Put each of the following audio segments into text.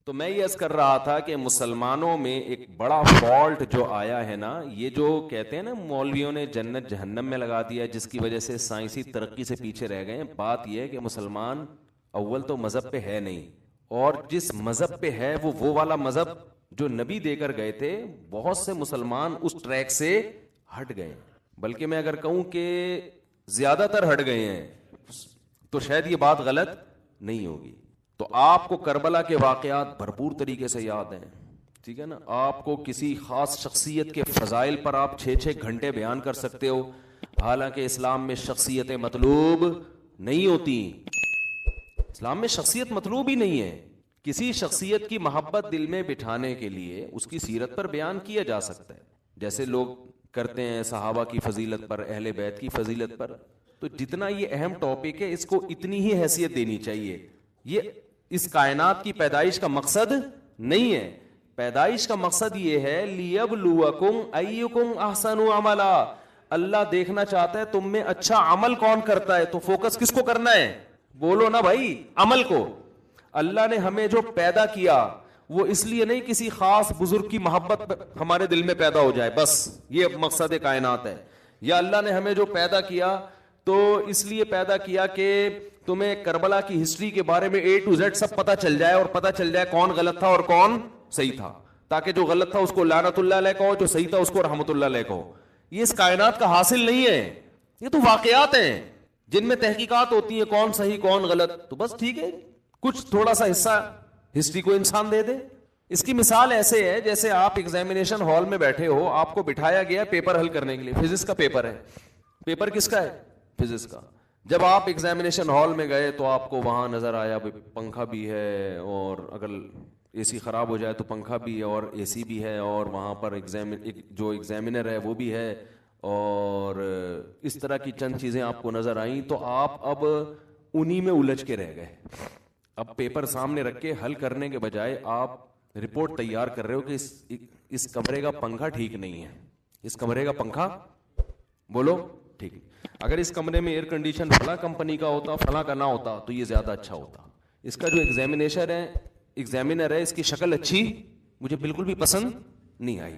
تو میں یہ عرض کر رہا تھا کہ مسلمانوں میں ایک بڑا فالٹ جو آیا ہے نا، یہ جو کہتے ہیں نا مولویوں نے جنت جہنم میں لگا دیا، جس کی وجہ سے سائنسی ترقی سے پیچھے رہ گئے ہیں. بات یہ ہے کہ مسلمان اول تو مذہب پہ ہے نہیں، اور جس مذہب پہ ہے وہ والا مذہب جو نبی دے کر گئے تھے. بہت سے مسلمان اس ٹریک سے ہٹ گئے، بلکہ میں اگر کہوں کہ زیادہ تر ہٹ گئے ہیں تو شاید یہ بات غلط نہیں ہوگی. تو آپ کو کربلا کے واقعات بھرپور طریقے سے یاد ہیں، ٹھیک ہے نا. آپ کو کسی خاص شخصیت کے فضائل پر آپ 6 گھنٹے بیان کر سکتے ہو، حالانکہ اسلام میں شخصیتیں مطلوب نہیں ہوتی. اسلام میں شخصیت مطلوب ہی نہیں ہے. کسی شخصیت کی محبت دل میں بٹھانے کے لیے اس کی سیرت پر بیان کیا جا سکتا ہے، جیسے لوگ کرتے ہیں صحابہ کی فضیلت پر، اہل بیت کی فضیلت پر. تو جتنا یہ اہم ٹاپک ہے اس کو اتنی ہی حیثیت دینی چاہیے. یہ اس کائنات کی پیدائش کا مقصد نہیں ہے. پیدائش کا مقصد یہ ہے لیبلوکم ایکم احسن عملا. اللہ دیکھنا چاہتا ہے تم میں اچھا عمل کون کرتا ہے. تو فوکس کس کو کرنا ہے؟ بولو نا بھائی، عمل کو. اللہ نے ہمیں جو پیدا کیا وہ اس لیے نہیں کسی خاص بزرگ کی محبت ہمارے دل میں پیدا ہو جائے، بس یہ مقصد کائنات ہے. یا اللہ نے ہمیں جو پیدا کیا تو اس لیے پیدا کیا کہ تمہیں کربلا کی ہسٹری کے بارے میں A to Z سب پتہ چل جائے، اور پتہ چل جائے کون غلط تھا اور کون صحیح تھا، تاکہ جو غلط تھا اس کو لعنت اللہ علیہ کہو، جو صحیح تھا اس کو رحمت اللہ علیہ کہو. یہ اس کائنات کا حاصل نہیں ہے، یہ تو واقعات ہیں جن میں تحقیقات ہوتی ہیں کون صحیح کون غلط. تو بس ٹھیک ہے، کچھ تھوڑا سا حصہ ہسٹری کو انسان دے دے. اس کی مثال ایسے ہے جیسے آپ ایگزامینیشن ہال میں بیٹھے ہو، آپ کو بٹھایا گیا پیپر حل کرنے کے لیے. فزکس کا پیپر ہے. پیپر کس کا ہے؟ فزکس کا. جب آپ ایگزامینیشن ہال میں گئے تو آپ کو وہاں نظر آیا پنکھا بھی ہے، اور اگر اے سی خراب ہو جائے تو پنکھا بھی ہے اور اے سی بھی ہے، اور وہاں پر جو ایگزامینر ہے وہ بھی ہے، اور اس طرح کی چند چیزیں آپ کو نظر آئیں. تو آپ اب انہی میں الجھ کے رہ گئے. اب پیپر سامنے رکھ کے حل کرنے کے بجائے آپ رپورٹ تیار کر رہے ہو کہ اس کمرے کا پنکھا ٹھیک نہیں ہے، اس کمرے کا پنکھا بولو ٹھیک. اگر اس کمرے میں ایئر کنڈیشن فلاں کمپنی کا ہوتا، فلاں کا نہ ہوتا تو یہ زیادہ اچھا ہوتا. اس کا جو ایگزامینر ہے اس کی شکل اچھی مجھے بالکل بھی پسند نہیں آئی.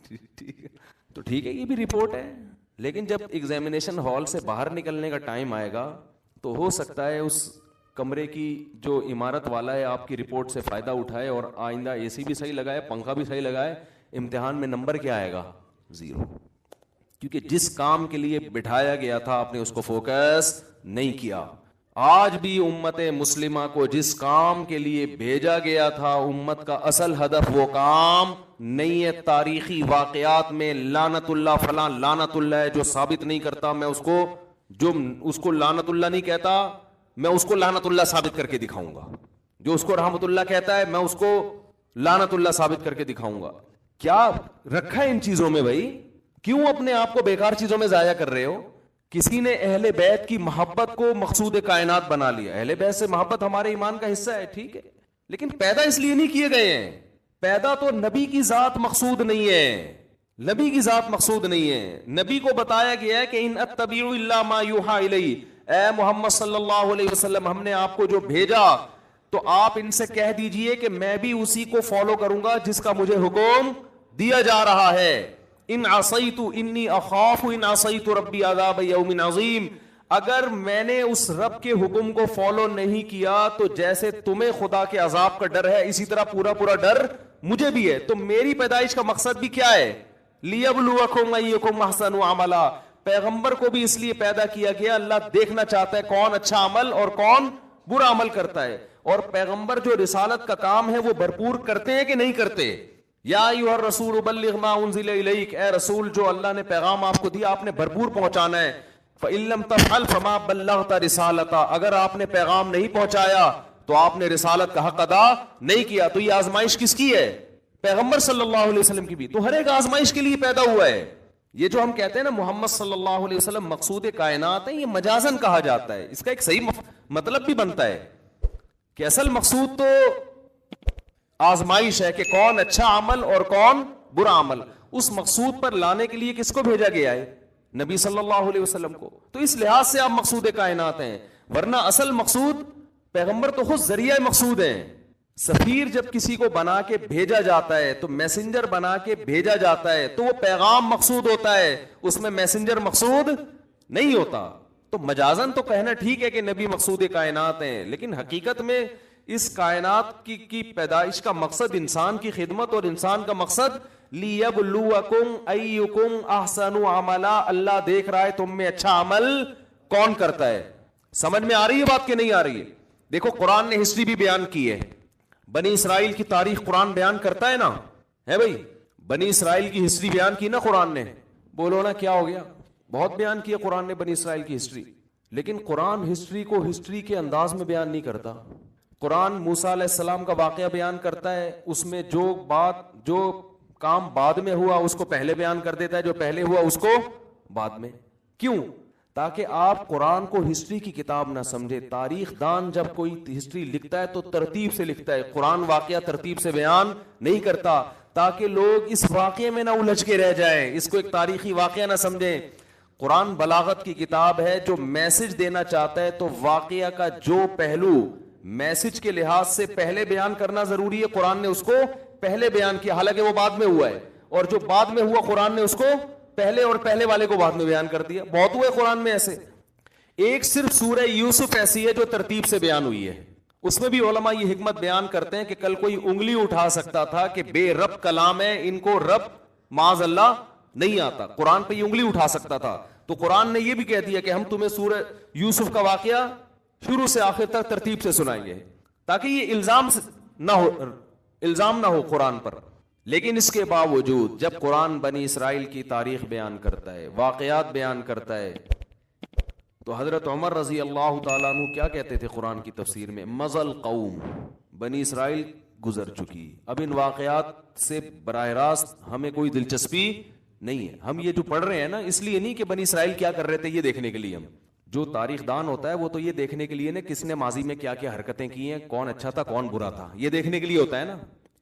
ٹھیک ہے، تو ٹھیک ہے، یہ بھی رپورٹ ہے. لیکن جب ایگزامینیشن ہال سے باہر نکلنے کا ٹائم آئے گا تو ہو سکتا ہے اس کمرے کی جو عمارت والا ہے آپ کی رپورٹ سے فائدہ اٹھائے اور آئندہ اے سی بھی صحیح لگائے، پنکھا بھی صحیح لگائے. امتحان میں نمبر کیا آئے گا؟ 0. کیونکہ جس کام کے لیے بٹھایا گیا تھا آپ نے اس کو فوکس نہیں کیا. آج بھی امت مسلمہ کو جس کام کے لیے بھیجا گیا تھا، امت کا اصل ہدف وہ کام نہیں ہے. تاریخی واقعات میں لعنت اللہ فلاں لعنت اللہ ہے جو ثابت نہیں کرتا، میں اس کو لعنت اللہ نہیں کہتا، میں اس کو لعنت اللہ ثابت کر کے دکھاؤں گا. جو اس کو رحمت اللہ کہتا ہے میں اس کو لعنت اللہ ثابت کر کے دکھاؤں گا. کیا رکھا ہے ان چیزوں میں بھائی؟ کیوں اپنے آپ کو بیکار چیزوں میں ضائع کر رہے ہو؟ کسی نے اہل بیت کی محبت کو مقصود کائنات بنا لیا. اہل بیت سے محبت ہمارے ایمان کا حصہ ہے، ٹھیک ہے، لیکن پیدا اس لیے نہیں کیے گئے ہیں. پیدا تو نبی کی ذات مقصود نہیں ہے، نبی کی ذات مقصود نہیں ہے. نبی کو بتایا گیا ہے کہ ان اتبع الا ما یوحى الی، اے محمد صلی اللہ علیہ وسلم ہم نے آپ کو جو بھیجا تو آپ ان سے کہہ دیجئے کہ میں بھی اسی کو فالو کروں گا جس کا مجھے حکم دیا جا رہا ہے. ان عصیت انی اخاف ان عصیت ربی عذاب یوم عظیم. اگر میں نے اس رب کے حکم کو فالو نہیں کیا تو جیسے تمہیں خدا کے عذاب کا ڈر ہے اسی طرح پورا ڈر مجھے بھی ہے. تو میری پیدائش کا مقصد بھی کیا ہے؟ لیبلوکم ایکم احسن عملا. پیغمبر کو بھی اس لیے پیدا کیا گیا، اللہ دیکھنا چاہتا ہے کون اچھا عمل اور کون برا عمل کرتا ہے. اور پیغمبر جو رسالت کا کام ہے وہ بھرپور کرتے ہیں کہ نہیں کرتے؟ یا ایھا الرسول بلغ ما انزل الیک، اے رسول جو اللہ نے پیغام آپ کو دیا آپ نے بھرپور پہنچانا ہے. فإن لم تفعل فما بلغت رسالتہ، اگر آپ نے پیغام نہیں پہنچایا تو آپ نے رسالت کا حق ادا نہیں کیا. تو یہ آزمائش کس کی ہے؟ پیغمبر صلی اللہ علیہ وسلم کی بھی. تو ہر ایک آزمائش کے لیے پیدا ہوا ہے. یہ جو ہم کہتے ہیں نا محمد صلی اللہ علیہ وسلم مقصود کائنات ہے، یہ مجازن کہا جاتا ہے. اس کا ایک صحیح مطلب بھی بنتا ہے کہ اصل مقصود تو آزمائش ہے کہ کون اچھا عمل اور کون برا عمل. اس مقصود پر لانے کے لیے کس کو بھیجا گیا ہے؟ نبی صلی اللہ علیہ وسلم کو. تو اس لحاظ سے آپ مقصود کائنات ہیں، ورنہ اصل مقصود پیغمبر تو خود ذریعہ مقصود ہیں. سفیر جب کسی کو بنا کے بھیجا جاتا ہے تو میسنجر بنا کے بھیجا جاتا ہے تو وہ پیغام مقصود ہوتا ہے, اس میں میسنجر مقصود نہیں ہوتا. تو مجازن تو کہنا ٹھیک ہے کہ نبی مقصود کائنات ہیں, لیکن حقیقت میں اس کائنات کی پیدائش کا مقصد انسان کی خدمت اور انسان کا مقصد لیبلوکم ایکم احسن عملا, اللہ دیکھ رہا ہے تم میں اچھا عمل کون کرتا ہے. سمجھ میں آ رہی ہے بات کہ نہیں آ رہی ہے؟ دیکھو قرآن نے ہسٹری بھی بیان کی ہے, بنی اسرائیل کی تاریخ قرآن بیان کرتا ہے نا, ہے بھائی, بنی اسرائیل کی ہسٹری بیان کی نا قرآن نے. بولو نا کیا ہو گیا, بہت بیان کیا قرآن نے بنی اسرائیل کی ہسٹری, لیکن قرآن ہسٹری کو ہسٹری کے انداز میں بیان نہیں کرتا. قرآن موسیٰ علیہ السلام کا واقعہ بیان کرتا ہے, اس میں جو کام بعد میں ہوا اس کو پہلے بیان کر دیتا ہے, جو پہلے ہوا اس کو بعد میں. کیوں؟ تاکہ آپ قرآن کو ہسٹری کی کتاب نہ سمجھے. تاریخ دان جب کوئی ہسٹری لکھتا ہے تو ترتیب سے لکھتا ہے, قرآن واقعہ ترتیب سے بیان نہیں کرتا, تاکہ لوگ اس واقعے میں نہ الجھ کے رہ جائیں, اس کو ایک تاریخی واقعہ نہ سمجھیں. قرآن بلاغت کی کتاب ہے, جو میسج دینا چاہتا ہے تو واقعہ کا جو پہلو میسج کے لحاظ سے پہلے بیان کرنا ضروری ہے, قرآن نے اس کو پہلے بیان کیا, حالانکہ وہ بعد میں ہوا ہے, اور جو بعد میں ہوا قرآن نے اس کو پہلے اور پہلے والے کو بعد میں بیان کر دیا. بہت ہوئے قرآن میں ایسے. ایک صرف سورہ یوسف ایسی ہے جو ترتیب سے بیان ہوئی ہے, اس میں بھی علماء یہ حکمت بیان کرتے ہیں کہ کل کوئی انگلی اٹھا سکتا تھا کہ بے رب کلام ہے, ان کو رب معاذ اللہ نہیں آتا, قرآن پہ یہ انگلی اٹھا سکتا تھا. تو قرآن نے یہ بھی کہہ دیا کہ ہم تمہیں سورہ یوسف کا واقعہ شروع سے آخر تک ترتیب سے سنائیں گے, تاکہ یہ الزام نہ ہو قرآن پر. لیکن اس کے باوجود جب قرآن بنی اسرائیل کی تاریخ بیان کرتا ہے, واقعات بیان کرتا ہے, تو حضرت عمر رضی اللہ تعالیٰ عنہ کیا کہتے تھے قرآن کی تفسیر میں؟ مضل قوم, بنی اسرائیل گزر چکی, اب ان واقعات سے براہ راست ہمیں کوئی دلچسپی نہیں ہے. ہم یہ جو پڑھ رہے ہیں نا, اس لیے نہیں کہ بنی اسرائیل کیا کر رہے تھے یہ دیکھنے کے لیے. ہم جو تاریخ دان ہوتا ہے وہ تو یہ دیکھنے کے لیے نا کس نے ماضی میں کیا کیا حرکتیں کی ہیں, کون اچھا تھا کون برا تھا, یہ دیکھنے کے لیے ہوتا ہے نا.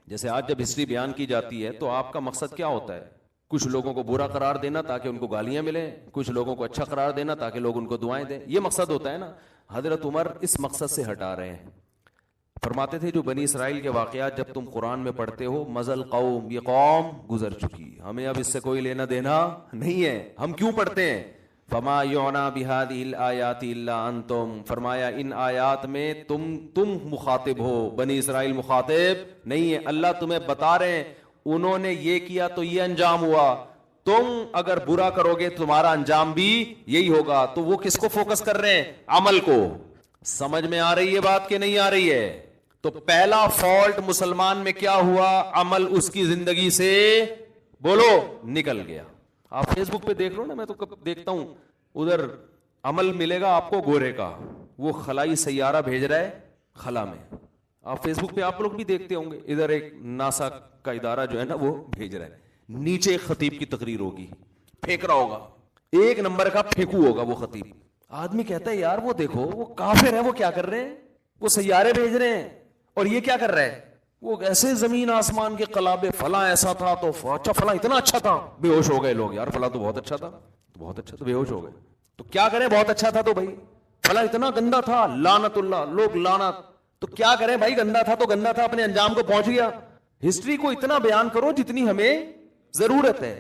جیسے آج جب ہسٹری بیان کی جاتی ہے تو آپ کا مقصد کیا ہوتا ہے؟ کچھ لوگوں کو برا قرار دینا تاکہ ان کو گالیاں ملیں, کچھ لوگوں کو اچھا قرار دینا تاکہ لوگ ان کو دعائیں دیں, یہ مقصد ہوتا ہے نا. حضرت عمر اس مقصد سے ہٹا رہے ہیں, فرماتے تھے جو بنی اسرائیل کے واقعات جب تم قرآن میں پڑھتے ہو, مضل قوم, یہ قوم گزر چکی, ہمیں اب اس سے کوئی لینا دینا نہیں ہے, ہم کیوں پڑھتے ہیں؟ فما یعنا بہذہ الآیات الا انتم, فرمایا ان آیات میں تم مخاطب ہو, بنی اسرائیل مخاطب نہیں ہے. اللہ تمہیں بتا رہے ہیں انہوں نے یہ کیا تو یہ انجام ہوا, تم اگر برا کرو گے تمہارا انجام بھی یہی ہوگا. تو وہ کس کو فوکس کر رہے ہیں؟ عمل کو. سمجھ میں آ رہی ہے بات کہ نہیں آ رہی ہے؟ تو پہلا فالٹ مسلمان میں کیا ہوا؟ عمل اس کی زندگی سے بولو نکل گیا. آپ فیس بک پہ دیکھ لو نا, میں تو دیکھتا ہوں ادھر عمل ملے گا آپ کو گورے کا, وہ خلائی سیارہ بھیج رہا ہے خلا میں. آپ فیس بک پہ آپ لوگ بھی دیکھتے ہوں گے, ادھر ایک ناسا کا ادارہ جو ہے نا وہ بھیج رہا ہے, نیچے ایک خطیب کی تقریر ہوگی, پھینک رہا ہوگا, ایک نمبر کا پھینکو ہوگا وہ خطیب. آدمی کہتا ہے یار وہ دیکھو وہ کافر ہے, وہ کیا کر رہے ہیں, وہ سیارے بھیج رہے ہیں, اور یہ کیا کر رہا ہے, وہ ایسے زمین آسمان کے قلابے, فلاں ایسا تھا تو اچھا, فلاں اتنا اچھا تھا, بے ہوش ہو گئے لوگ, یار فلاں تو بہت اچھا تھا, بہت اچھا, تو بے ہوش ہو گئے. تو کیا کریں, بہت اچھا تھا تو بھائی, فلاں اتنا گندا تھا, لعنت اللہ, لوگ لعنت. تو کیا کریں بھائی, گندا تھا تو گندا تھا, اپنے انجام کو پہنچ گیا. ہسٹری کو اتنا بیان کرو جتنی ہمیں ضرورت ہے.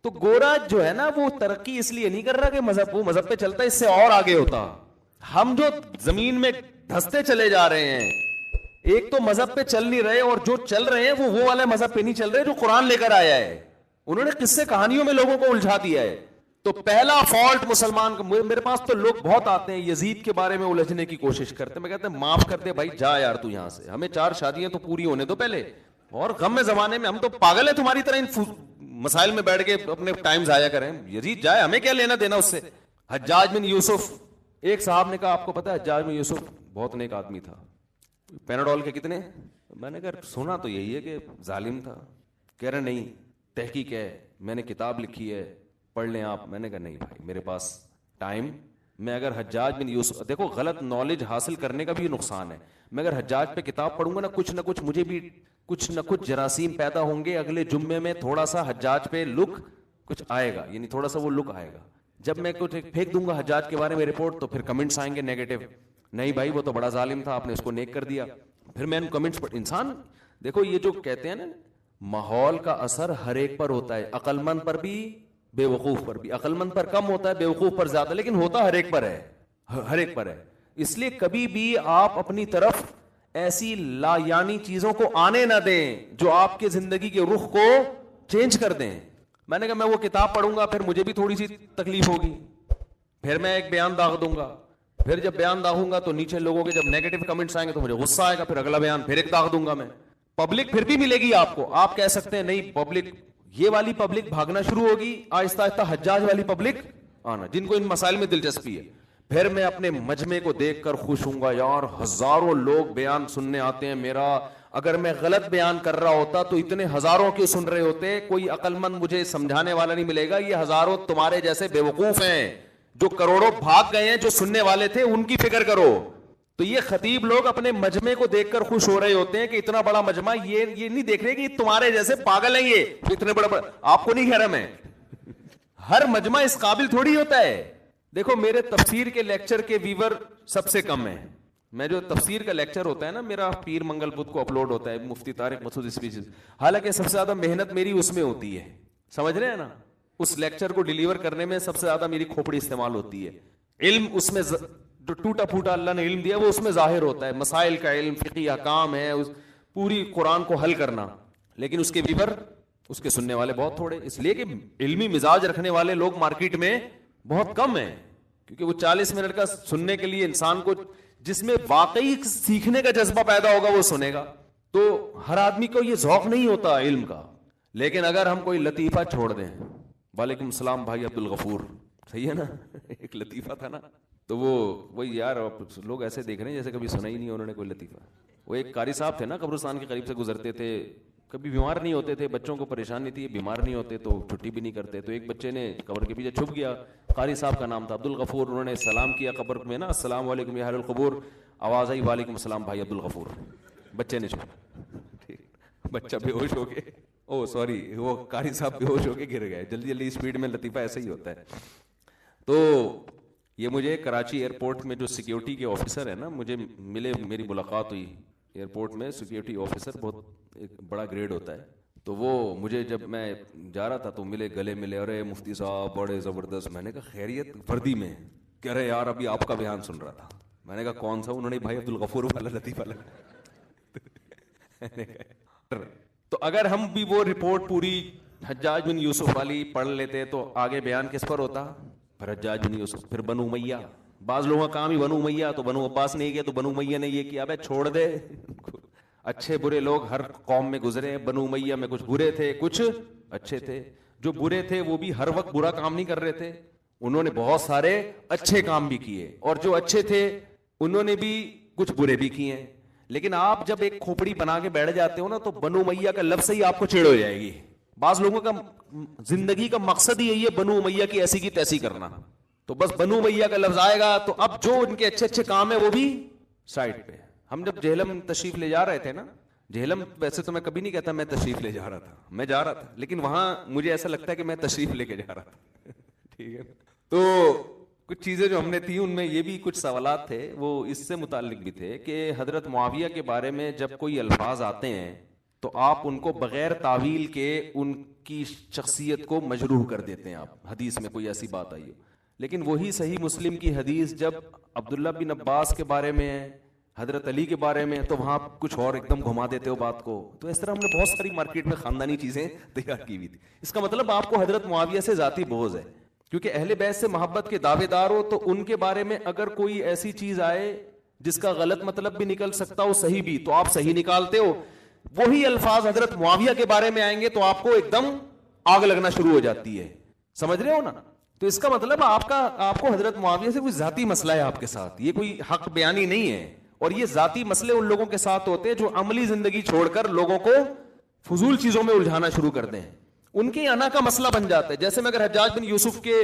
تو گورا جو ہے نا وہ ترقی اس لیے نہیں کر رہا کہ مذہب, وہ مذہب پہ چلتا ہے, اس سے اور آگے ہوتا. ہم جو زمین میں دھستے چلے جا رہے ہیں, ایک تو مذہب پہ چل نہیں رہے, اور جو چل رہے ہیں وہ والے مذہب پہ نہیں چل رہے جو قرآن لے کر آیا ہے. انہوں نے قصے کہانیوں میں لوگوں کو الجھا دیا ہے. تو پہلا فالٹ مسلمان کا, میرے پاس تو لوگ بہت آتے ہیں یزید کے بارے میں الجھنے کی کوشش کرتے ہیں, میں کہتے ہیں معاف کر دے بھائی, جا یار تو یہاں سے, ہمیں 4 شادیاں تو پوری ہونے دو پہلے, اور غم میں زمانے میں ہم تو پاگل ہیں تمہاری طرح ان مسائل میں بیٹھ کے اپنے ٹائم ضائع کریں. یزید جائے, ہمیں کیا لینا دینا اس سے. حجاج بن یوسف, ایک صاحب نے کہا آپ کو پتا ہے حجاج بن یوسف بہت نیک آدمی تھا, پیناڈول کے کتنے, میں نے کہا سنا تو یہی ہے کہ ظالم تھا. کہہ رہے نہیں, تحقیق ہے, میں نے کتاب لکھی ہے, پڑھ لیں آپ. میں نے کہا نہیں بھائی میرے پاس ٹائم, میں اگر حجاج بن یوسف, دیکھو غلط نالج حاصل کرنے کا بھی نقصان ہے, میں اگر حجاج پہ کتاب پڑھوں گا نا کچھ مجھے بھی کچھ نہ کچھ جراثیم پیدا ہوں گے. اگلے جمعے میں تھوڑا سا حجاج پہ لک کچھ آئے گا, یعنی تھوڑا سا وہ لک آئے گا. جب میں کچھ پھینک دوں گا حجاج کے بارے میں رپورٹ, تو پھر کمنٹس آئیں گے نیگیٹو, نہیں بھائی وہ تو بڑا ظالم تھا, آپ نے اس کو نیک کر دیا. پھر میں ان کمنٹس پر انسان دیکھو یہ جو کہتے ہیں نا ماحول کا اثر ہر ایک پر ہوتا ہے, عقل مند پر بھی بے وقوف پر بھی. عقل مند پر کم ہوتا ہے, بے وقوف پر زیادہ, لیکن ہوتا ہر ایک پر ہے, ہر ایک پر ہے. اس لیے کبھی بھی آپ اپنی طرف ایسی لا یعنی چیزوں کو آنے نہ دیں جو آپ کے زندگی کے رخ کو چینج کر دیں. میں نے کہا میں وہ کتاب پڑھوں گا, پھر مجھے بھی تھوڑی سی تکلیف ہوگی, پھر میں ایک بیان داغ دوں گا, پھر جب بیان داغوں گا تو نیچے لوگوں کے جب نیگیٹو کمنٹس آئیں گے تو مجھے غصہ آئے گا, پھر اگلا بیان پھر ایک داغ دوں گا میں. پبلک پھر بھی ملے گی آپ کو, آپ کہہ سکتے ہیں نہیں پبلک یہ والی پبلک بھاگنا شروع ہوگی, آہستہ آہستہ حجاج والی پبلک آنا جن کو ان مسائل میں دلچسپی ہے. پھر میں اپنے مجمع کو دیکھ کر خوش ہوں گا, یار ہزاروں لوگ بیان سننے آتے ہیں میرا, اگر میں غلط بیان کر رہا ہوتا تو اتنے ہزاروں کیوں سن رہے ہوتے, کوئی عقل مند مجھے سمجھانے والا نہیں ملے گا, یہ ہزاروں تمہارے جیسے بیوقوف ہیں جو کروڑوں بھاگ گئے ہیں, جو سننے والے تھے ان کی فکر کرو. تو یہ خطیب لوگ اپنے مجمع کو دیکھ کر خوش ہو رہے ہوتے ہیں کہ اتنا بڑا مجمع, یہ نہیں دیکھ رہے کہ تمہارے جیسے پاگل ہیں, یہ اتنے بڑا آپ کو نہیں کہہ رہا میں, ہر مجمع اس قابل تھوڑی ہوتا ہے. دیکھو میرے تفسیر کے لیکچر کے ویور سب سے کم ہیں. میں جو تفسیر کا لیکچر ہوتا ہے نا میرا پیر منگل بدھ کو اپلوڈ ہوتا ہے, مفتی طارق مسعود اسپیچز, حالانکہ سب سے زیادہ محنت میری اس میں ہوتی ہے, سمجھ رہے ہیں نا, اس لیکچر کو ڈیلیور کرنے میں سب سے زیادہ میری کھوپڑی استعمال ہوتی ہے. علم اس میں جو ٹوٹا پھوٹا اللہ نے علم دیا وہ اس میں ظاہر ہوتا ہے, مسائل کا علم, فقہی احکام ہے, پوری قرآن کو حل کرنا, لیکن اس کے ویور اس کے سننے والے بہت تھوڑے, اس لیے کہ علمی مزاج رکھنے والے لوگ مارکیٹ میں بہت کم ہیں. کیونکہ وہ 40 منٹ کا سننے کے لیے انسان کو جس میں واقعی سیکھنے کا جذبہ پیدا ہوگا وہ سنے گا. تو ہر آدمی کو یہ ذوق نہیں ہوتا علم کا. لیکن اگر ہم کوئی لطیفہ چھوڑ دیں, وعلیکم السلام بھائی عبد الغفور, صحیح ہے نا, ایک لطیفہ تھا نا, تو وہ یار لوگ ایسے دیکھ رہے ہیں جیسے کبھی سنا ہی نہیں انہوں نے کوئی لطیفہ. وہ ایک قاری صاحب تھے نا, قبرستان کے قریب سے گزرتے تھے, کبھی بیمار نہیں ہوتے تھے, بچوں کو پریشان نہیں تھی, بیمار نہیں ہوتے تو چھٹی بھی نہیں کرتے. تو ایک بچے نے قبر کے پیچھے چھپ گیا, قاری صاحب کا نام تھا عبد الغفور, انہوں نے سلام کیا قبر میں نا, السلام علیکم یا اہل القبور, آواز آئی وعلیکم السلام بھائی عبد الغفور, بچے نے چھپ, بچہ بے ہوش ہو گئے, او سوری وہ قاری صاحب بے ہوش ہو کے گر گئے. جلدی جلدی اسپیڈ میں لطیفہ ایسا ہی ہوتا ہے. تو یہ مجھے کراچی ایئرپورٹ میں جو سیکیورٹی کے آفیسر ہیں نا مجھے ملے, میری ملاقات ہوئی ایئرپورٹ میں. سیکیورٹی آفیسر بہت ایک بڑا گریڈ ہوتا ہے, تو وہ مجھے جب میں جا رہا تھا تو ملے, گلے ملے, ارے مفتی صاحب بڑے زبردست. میں نے کہا خیریت, وردی میں, کہہ رہے یار ابھی آپ کا بیان سن رہا تھا. میں نے کہا کون سا؟ انہوں نے بھائی عبد الغفور والا لطیفہ لگا. تو اگر ہم بھی وہ رپورٹ پوری حجاج بن یوسف والی پڑھ لیتے تو آگے بیان کس پر ہوتا؟ پھر حجاج بن یوسف, پھر بنو امیہ. بعض لوگوں کا کام ہی بنو امیہ, تو بنو عباس نے یہ کیا تو بنو امیہ نے یہ کیا. ابے چھوڑ دے, اچھے برے لوگ ہر قوم میں گزرے ہیں. بنو امیہ میں کچھ برے تھے کچھ اچھے تھے. جو برے تھے وہ بھی ہر وقت برا کام نہیں کر رہے تھے, انہوں نے بہت سارے اچھے کام بھی کیے, اور جو اچھے تھے انہوں نے بھی کچھ برے بھی کیے. لیکن آپ جب ایک کھوپڑی بنا کے بیٹھ جاتے ہو نا تو بنو امیہ کا لفظ ہی آپ کو چڑ ہو جائے گی. بعض لوگوں کا زندگی کا مقصد ہی یہی ہے بنو امیہ کی ایسی کی تیسی کرنا, تو بس بنو امیہ کا لفظ آئے گا تو اب جو ان کے اچھے اچھے کام ہیں وہ بھی سائڈ پہ. ہم جب جہلم تشریف لے جا رہے تھے نا, جہلم ویسے تو میں کبھی نہیں کہتا میں تشریف لے جا رہا تھا, میں جا رہا تھا, لیکن وہاں مجھے ایسا لگتا ہے کہ میں تشریف لے کے جا رہا تھا. ٹھیک ہے, تو کچھ چیزیں جو ہم نے تھی ان میں یہ بھی کچھ سوالات تھے, وہ اس سے متعلق بھی تھے کہ حضرت معاویہ کے بارے میں جب کوئی الفاظ آتے ہیں تو آپ ان کو بغیر تعویل کے ان کی شخصیت کو مجروح کر دیتے ہیں. آپ حدیث میں کوئی ایسی بات آئی ہو, لیکن وہی صحیح مسلم کی حدیث جب عبداللہ بن عباس کے بارے میں ہے, حضرت علی کے بارے میں, تو وہاں کچھ اور ایک دم گھما دیتے ہو بات کو. تو اس طرح ہم نے بہت ساری مارکیٹ میں خاندانی چیزیں تیار کی ہوئی تھی. اس کا مطلب آپ کو حضرت معاویہ سے ذاتی بغض ہے, کیونکہ اہل بیت سے محبت کے دعوے دار ہو تو ان کے بارے میں اگر کوئی ایسی چیز آئے جس کا غلط مطلب بھی نکل سکتا ہو صحیح بھی, تو آپ صحیح نکالتے ہو. وہی الفاظ حضرت معاویہ کے بارے میں آئیں گے تو آپ کو ایک دم آگ لگنا شروع ہو جاتی ہے. سمجھ رہے ہو نا؟ تو اس کا مطلب آپ کو حضرت معاویہ سے کوئی ذاتی مسئلہ ہے آپ کے ساتھ, یہ کوئی حق بیانی نہیں ہے. اور یہ ذاتی مسئلے ان لوگوں کے ساتھ ہوتے ہیں جو عملی زندگی چھوڑ کر لوگوں کو فضول چیزوں میں الجھانا شروع کر دیں, ان کے انا کا مسئلہ بن جاتا ہے. جیسے میں اگر حجاج بن یوسف کے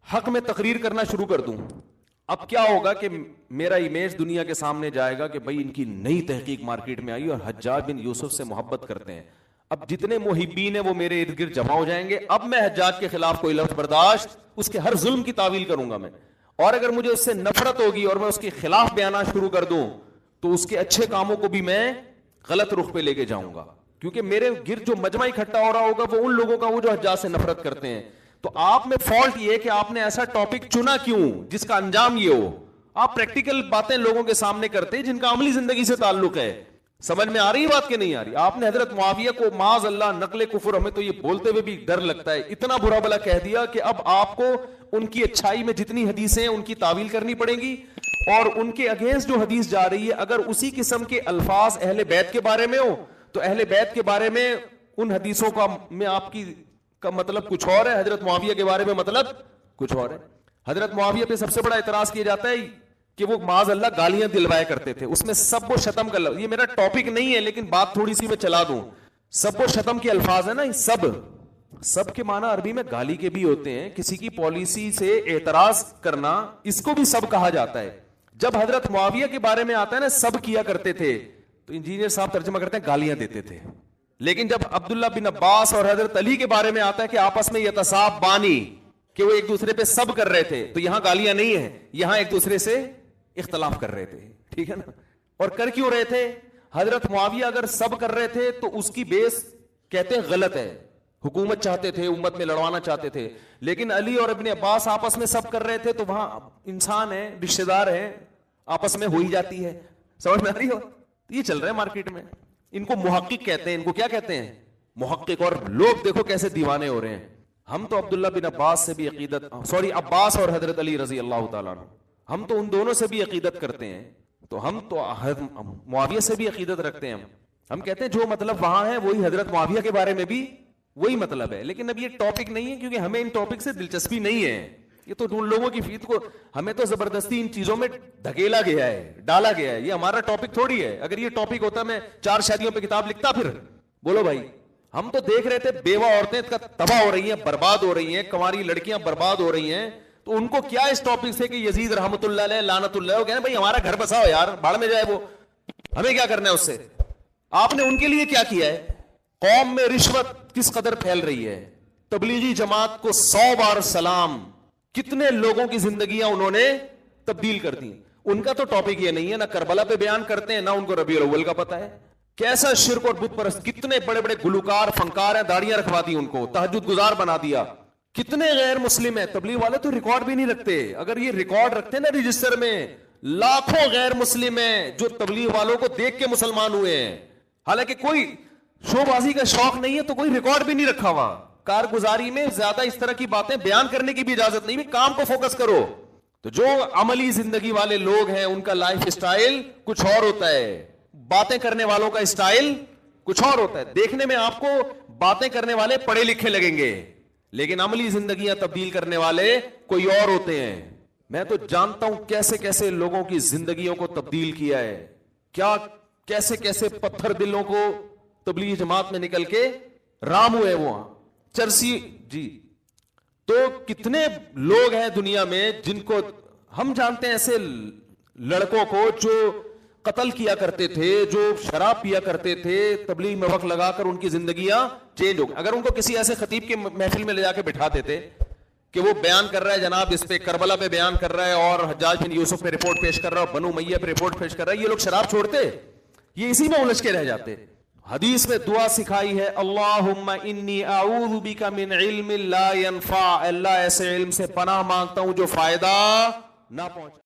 حق میں تقریر کرنا شروع کر دوں, اب کیا ہوگا کہ میرا امیج دنیا کے سامنے جائے گا کہ بھائی ان کی نئی تحقیق مارکیٹ میں آئی اور حجاج بن یوسف سے محبت کرتے ہیں. اب جتنے محبین ہیں وہ میرے ارد گرد جمع ہو جائیں گے. اب میں حجاج کے خلاف کوئی لفظ برداشت, اس کے ہر ظلم کی تعویل کروں گا میں. اور اگر مجھے اس سے نفرت ہوگی اور میں اس کے خلاف بیانات شروع کر دوں تو اس کے اچھے کاموں کو بھی میں غلط رخ پہ لے کے جاؤں گا، کیونکہ میرے گرد جو مجمع اکٹھا ہو رہا ہوگا وہ ان لوگوں کا وہ جو حجاج سے نفرت کرتے ہیں. تو آپ میں فالٹ یہ ہے کہ آپ نے ایسا ٹاپک چنا کیوں جس کا انجام یہ ہو. آپ پریکٹیکل باتیں لوگوں کے سامنے کرتے ہیں جن کا عملی زندگی سے تعلق ہے. سمجھ میں آ رہی بات کہ نہیں آ رہی؟ آپ نے حضرت معاویہ کو معاذ اللہ نقل کفر، ہمیں تو یہ بولتے ہوئے بھی ڈر لگتا ہے، اتنا برا بلا کہہ دیا کہ اب آپ کو ان کی اچھائی میں جتنی حدیثیں ہیں ان کی تعویل کرنی پڑیں گی، اور ان کے اگینسٹ جو حدیث جا رہی ہے اگر اسی قسم کے الفاظ اہل بیت کے بارے میں ہو تو اہل بیت کے بارے میں ان حدیثوں کا میں آپ کی کا مطلب کچھ اور ہے، حضرت معاویہ کے بارے میں مطلب کچھ اور ہے. حضرت معاویہ پہ سب سے بڑا اعتراض کیا جاتا ہے کہ وہ معاذ اللہ گالیاں دلوایا کرتے تھے، اس میں سب و شتم کا لفظ، یہ میرا ٹاپک نہیں ہے لیکن بات تھوڑی سی میں چلا دوں. سب و شتم کے الفاظ ہیں نا، سب کے معنی عربی میں گالی کے بھی ہوتے ہیں. کسی کی پالیسی سے اعتراض کرنا اس کو بھی سب کہا جاتا ہے. جب حضرت معاویہ کے بارے میں آتا ہے نا سب کیا کرتے تھے تو انجینئر صاحب ترجمہ کرتے ہیں گالیاں دیتے تھے. لیکن جب عبداللہ بن عباس اور حضرت علی کے بارے میں آتا ہے کہ آپس میں یتصاب بانی، کہ وہ ایک دوسرے پہ سب کر رہے تھے، تو یہاں گالیاں نہیں ہیں، یہاں ایک دوسرے سے اختلاف کر رہے تھے. ٹھیک ہے نا؟ اور کر کیوں رہے تھے؟ حضرت معاویہ اگر سب کر رہے تھے تو اس کی بیس کہتے ہیں غلط ہے، حکومت چاہتے تھے، امت میں لڑوانا چاہتے تھے. لیکن علی اور ابن عباس آپس میں سب کر رہے تھے تو وہاں انسان ہے، رشتہ دار ہے، آپس میں ہو ہی جاتی ہے. سمجھ میں آ رہی ہو؟ یہ چل رہا ہے مارکیٹ میں. ان کو محقق کہتے ہیں، ان کو کیا کہتے ہیں؟ محقق. اور لوگ دیکھو کیسے دیوانے ہو رہے ہیں. ہم تو عبداللہ بن عباس سے بھی عباس اور حضرت علی رضی اللہ تعالیٰ عنہ، ہم تو ان دونوں سے بھی عقیدت کرتے ہیں. تو ہم تو معاویہ سے بھی عقیدت رکھتے ہیں. ہم کہتے ہیں جو مطلب وہاں ہے وہی حضرت معاویہ کے بارے میں بھی وہی مطلب ہے. لیکن اب یہ ٹاپک نہیں ہے کیونکہ ہمیں ان ٹاپک سے دلچسپی نہیں ہے. یہ تو ان لوگوں کی فیت کو ہمیں تو زبردستی ان چیزوں میں دھکیلا گیا ہے، ڈالا گیا ہے. یہ ہمارا ٹاپک تھوڑی ہے. اگر یہ ٹاپک ہوتا میں 4 شادیوں پہ کتاب لکھتا. پھر بولو بھائی، ہم تو دیکھ رہے تھے بیوہ عورتیں تباہ ہو رہی ہیں، برباد ہو رہی ہیں، کنواری لڑکیاں برباد ہو رہی ہیں. تو ان کو کیا اس ٹاپک سے کہ یزید رحمت اللہ علیہ لعنت اللہ، وہ کہنے بھائی ہمارا گھر بساؤ یار، باڑ میں جائے وہ، ہمیں کیا کرنا ہے اس سے. آپ نے ان کے لیے کیا کیا ہے؟ قوم میں رشوت کس قدر پھیل رہی ہے، تبلیغی جماعت کو 100 بار سلام، کتنے لوگوں کی زندگیاں انہوں نے تبدیل کر دی. ان کا تو ٹاپک یہ نہیں ہے، نہ کربلا پہ بیان کرتے ہیں، نہ ان کو ربیع الاول کا پتہ ہے. کیسا شرک اور بت پرست، کتنے بڑے بڑے گلوکار فنکار ہیں، داڑیاں رکھوا دی ان کو، تہجد گزار بنا دیا. کتنے غیر مسلم ہیں. تبلیغ والے تو ریکارڈ بھی نہیں رکھتے. اگر یہ ریکارڈ رکھتے نا رجسٹر میں، لاکھوں غیر مسلم ہیں جو تبلیغ والوں کو دیکھ کے مسلمان ہوئے ہیں. حالانکہ کوئی شو بازی کا شوق نہیں ہے تو کوئی ریکارڈ بھی نہیں رکھا ہوا. کارگزاری میں زیادہ اس طرح کی باتیں بیان کرنے کی بھی اجازت نہیں. کام کو فوکس کرو. تو جو عملی زندگی والے لوگ ہیں ان کا لائف اسٹائل کچھ اور ہوتا ہے، باتیں کرنے والوں کا اسٹائل کچھ اور ہوتا ہے. دیکھنے میں آپ کو باتیں کرنے والے پڑھے لکھے لگیں گے لیکن عملی زندگیاں تبدیل کرنے والے کوئی اور ہوتے ہیں. میں تو جانتا ہوں کیسے کیسے لوگوں کی زندگیوں کو تبدیل کیا ہے، کیا کیسے کیسے پتھر دلوں کو تبلیغ جماعت میں نکل کے رام ہوئے وہاں چرسی. جی تو کتنے لوگ ہیں دنیا میں جن کو ہم جانتے ہیں، ایسے لڑکوں کو جو قتل کیا کرتے تھے، جو شراب پیا کرتے تھے، تبلیغ میں وقت لگا کر ان کی زندگیاں چینج ہو گئی. اگر ان کو کسی ایسے خطیب کے محفل میں لے جا کے بٹھا دیتے کہ وہ بیان کر رہا ہے جناب اس پہ کربلا پہ بیان کر رہا ہے اور حجاج بن یوسف پہ رپورٹ پیش کر رہا ہے اور بنو امیہ پہ رپورٹ پیش کر رہا ہے، یہ لوگ شراب چھوڑتے؟ یہ اسی میں الجھ کے رہ جاتے. حدیث میں دعا سکھائی ہے، اللہم انی اعوذ بک من علم لا ينفع، اللہ ایسے علم سے پناہ مانگتا ہوں جو فائدہ نہ پہنچے.